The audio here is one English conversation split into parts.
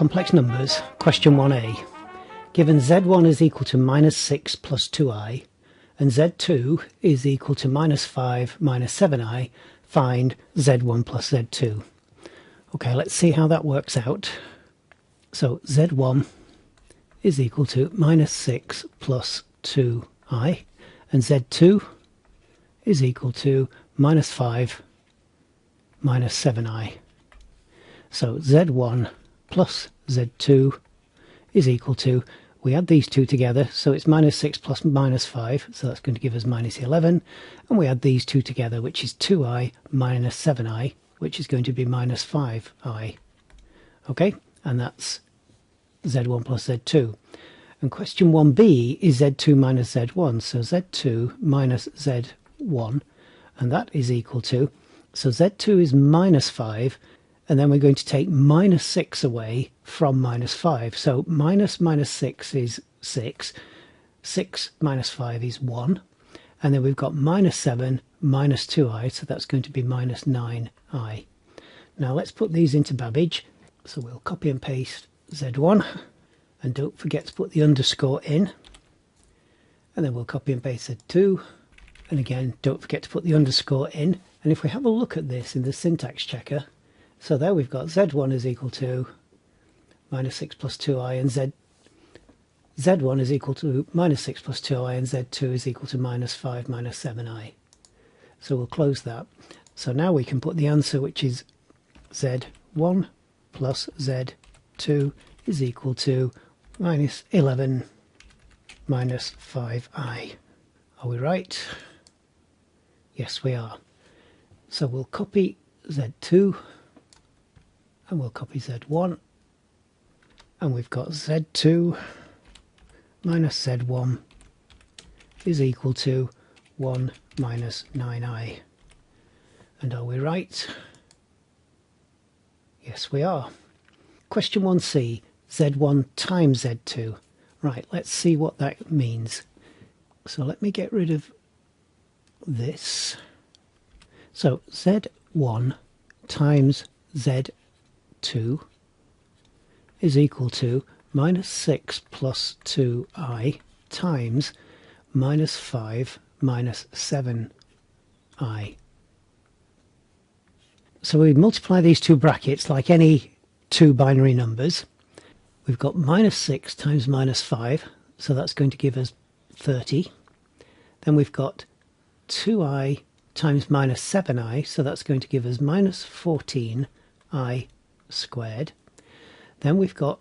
Complex numbers, question 1a. Given z1 is equal to minus 6 plus 2i, and z2 is equal to minus 5 minus 7i, find z1 plus z2. Okay, let's see how that works out. So z1 is equal to minus 6 plus 2i, and z2 is equal to minus 5 minus 7i. So z1 plus z2 is equal to, we add these two together, so it's minus 6 plus minus 5, so that's going to give us minus 11, and we add these two together, which is 2i minus 7i, which is going to be minus 5i. Okay, and that's z1 plus z2. And question 1b is z2 minus z1, so z2 minus z1, and that is equal to, so z2 is minus 5, and then we're going to take minus 6 away from minus 5. So minus 6 is 6, 6 minus 5 is 1, and then we've got minus 7 minus 2i, so that's going to be minus 9i. Now let's put these into Babbage. So we'll copy and paste z1, and don't forget to put the underscore in, and then we'll copy and paste z2, and again don't forget to put the underscore in. And if we have a look at this in the syntax checker, so there we've got z1 is equal to minus 6 plus 2i, and z1 is equal to minus 6 plus 2i, and z2 is equal to minus 5 minus 7i. So we'll close that. So now we can put the answer, which is z1 plus z2 is equal to minus 11 minus 5i. Are we right? Yes, we are. So we'll copy z2, and we'll copy z1, and we've got z2 minus z1 is equal to 1 minus 9i. And are we right? Yes, we are. Question 1c, z1 times z2. Right, let's see what that means. So let me get rid of this. So z1 times z2 is equal to minus 6 plus 2i times minus 5 minus 7i. So we multiply these two brackets like any two binary numbers. We've got minus 6 times minus 5, so that's going to give us 30. Then we've got 2i times minus 7i, so that's going to give us minus 14i squared. Then we've got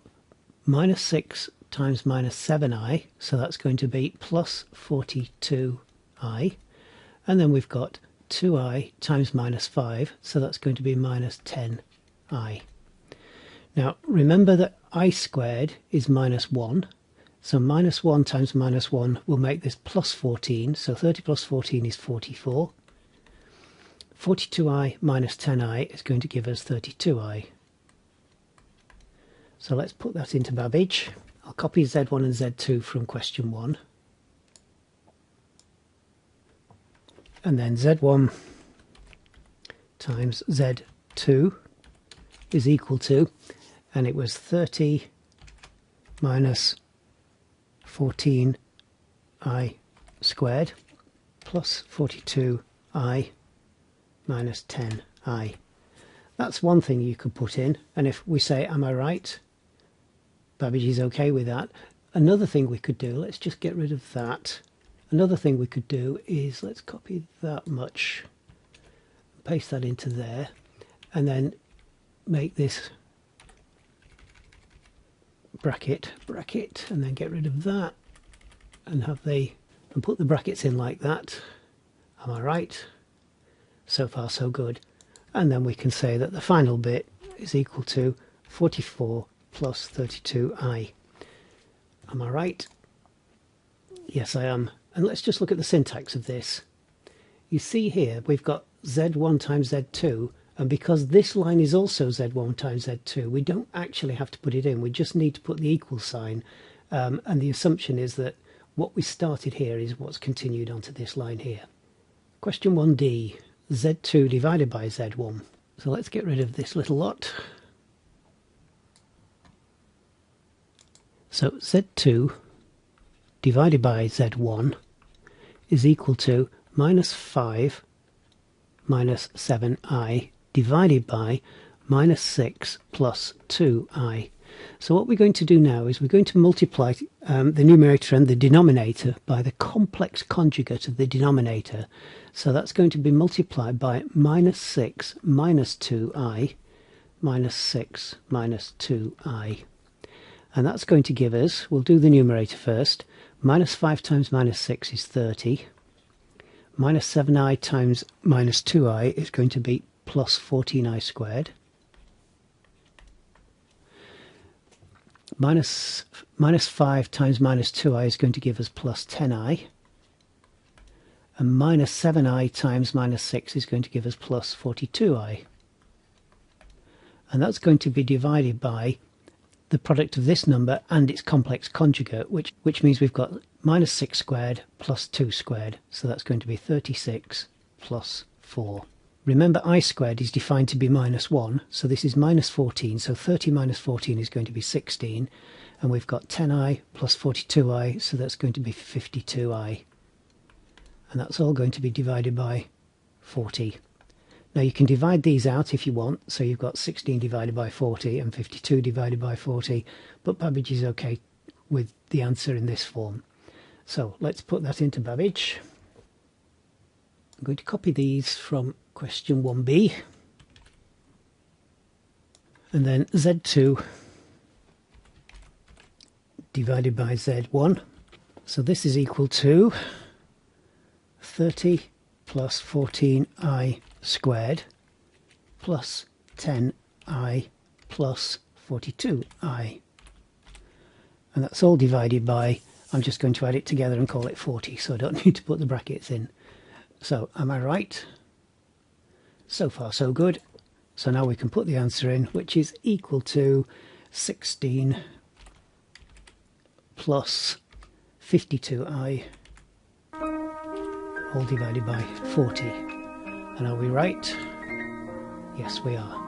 minus 6 times minus 7i, so that's going to be plus 42i. And then we've got 2i times minus 5, so that's going to be minus 10i. Now remember that I squared is minus 1, so minus 1 times minus 1 will make this plus 14, so 30 plus 14 is 44. 42i minus 10i is going to give us 32i. So let's put that into Babbage. I'll copy z1 and z2 from question 1. And then z1 times z2 is equal to, and it was 30 minus 14i squared plus 42i minus 10i. That's one thing you could put in, and if we say, am I right? Babbage is okay with that. Another thing we could do, let's just get rid of that. Another thing we could do is, let's copy that much, paste that into there, and then make this bracket, and then get rid of that, and and put the brackets in like that. Am I right? So far so good. And then we can say that the final bit is equal to 44 plus 32i. Am I right? Yes, I am. And let's just look at the syntax of this. You see here we've got z1 times z2, and because this line is also z1 times z2, we don't actually have to put it in, we just need to put the equal sign, and the assumption is that what we started here is what's continued onto this line here. Question 1d, z2 divided by z1. So let's get rid of this little lot. So Z2 divided by Z1 is equal to minus 5 minus 7i divided by minus 6 plus 2i. So what we're going to do now is we're going to multiply the numerator and the denominator by the complex conjugate of the denominator. So that's going to be multiplied by minus 6 minus 2i minus 6 minus 2i. And that's going to give us, we'll do the numerator first, minus 5 times minus 6 is 30. Minus 7i times minus 2i is going to be plus 14i squared. Minus 5 times minus 2i is going to give us plus 10i. And minus 7i times minus 6 is going to give us plus 42i. And that's going to be divided by the product of this number and its complex conjugate, which means we've got minus 6 squared plus 2 squared. So that's going to be 36 plus 4. Remember, I squared is defined to be minus 1, so this is minus 14, so 30 minus 14 is going to be 16, and we've got 10i plus 42i, so that's going to be 52i. And that's all going to be divided by 40. Now you can divide these out if you want, so you've got 16 divided by 40 and 52 divided by 40, but Babbage is okay with the answer in this form. So let's put that into Babbage. I'm going to copy these from question 1b, and then Z2 divided by Z1. So this is equal to 30 plus 14i squared plus 10i plus 42i. And that's all divided by, I'm just going to add it together and call it 40, so I don't need to put the brackets in. So am I right? So far so good. So now we can put the answer in, which is equal to 16 plus 52i all divided by 40. And are we right? Yes, we are.